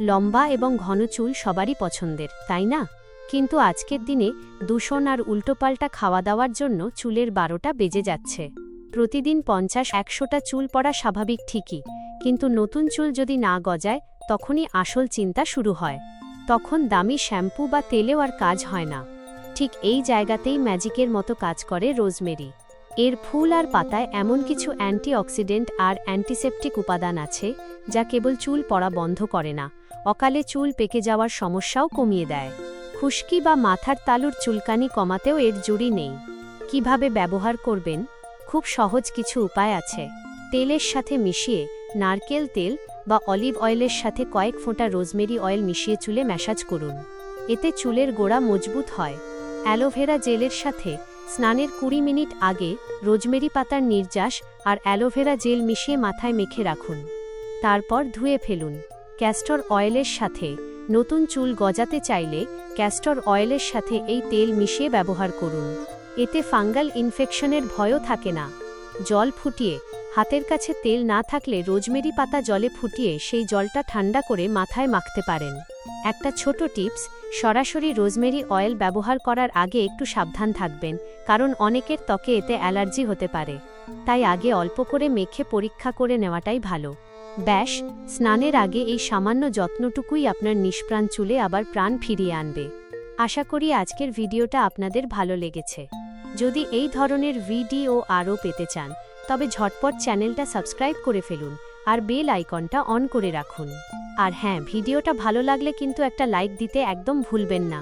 লম্বা এবং ঘন চুল সবারই পছন্দের, তাই না? কিন্তু আজকের দিনে দূষণ আর উল্টোপাল্টা খাওয়া দাওয়ার জন্য চুলের 12টা বেজে যাচ্ছে। প্রতিদিন 50-100টা চুল পড়া স্বাভাবিক ঠিকই, কিন্তু নতুন চুল যদি না গজায় তখনই আসল চিন্তা শুরু হয়। তখন দামি শ্যাম্পু বা তেলেও আর কাজ হয় না। ঠিক এই জায়গাতেই ম্যাজিকের মতো কাজ করে রোজমেরি। এর ফুল আর পাতায় এমন কিছু অ্যান্টিঅক্সিডেন্ট আর অ্যান্টিসেপটিক উপাদান আছে যা কেবল চুল পড়া বন্ধ করে না, অকালে চুল পেকে যাওয়ার সমস্যাও কমিয়ে দেয়। খুশকি বা মাথার তালুর চুলকানি কমাতেও এর জুড়ি নেই। কিভাবে ব্যবহার করবেন? খুব সহজ কিছু উপায় আছে। তেলের সাথে মিশিয়ে নারকেল তেল বা অলিভ অয়েলের সাথে কয়েক ফোঁটা রোজমেরি অয়েল মিশিয়ে চুলে ম্যাসাজ করুন। এতে চুলের গোড়া মজবুত হয়। অ্যালোভেরা জেলের সাথে স্নানের 20 মিনিট আগে রোজমেরি পাতার নির্যাস আর অ্যালোভেরা জেল মিশিয়ে মাথায় মেখে রাখুন। তারপর ধুয়ে ফেলুন। ক্যাস্টর অয়েলের সাথে নতুন চুল গজাতে চাইলে ক্যাস্টর অয়েলের সাথে এই তেল মিশিয়ে ব্যবহার করুন। এতে ফাঙ্গাল ইনফেকশনের ভয়ও থাকে না। জল ফুটিয়ে, হাতের কাছে তেল না থাকলে রোজমেরি পাতা জলে ফুটিয়ে সেই জলটা ঠান্ডা করে মাথায় মাখতে পারেন। একটা ছোট টিপস, সরাসরি রোজমেরি অয়েল ব্যবহার করার আগে একটু সাবধান থাকবেন, কারণ অনেকের ত্বকে এতে অ্যালার্জি হতে পারে। তাই আগে অল্প করে মেখে পরীক্ষা করে নেওয়াটাই ভালো। ব্যাস, স্নানের আগে এই সামান্য যত্নটুকুই আপনার নিষ্প্রাণ চুলে আবার প্রাণ ফিরিয়ে আনবে। আশা করি আজকের ভিডিওটা আপনাদের ভালো লেগেছে। যদি এই ধরনের ভিডিও আরও পেতে চান তবে ঝটপট চ্যানেলটা সাবস্ক্রাইব করে ফেলুন আর বেল আইকনটা অন করে রাখুন। আর হ্যাঁ, ভিডিওটা ভালো লাগলে কিন্তু একটা লাইক দিতে একদম ভুলবেন না।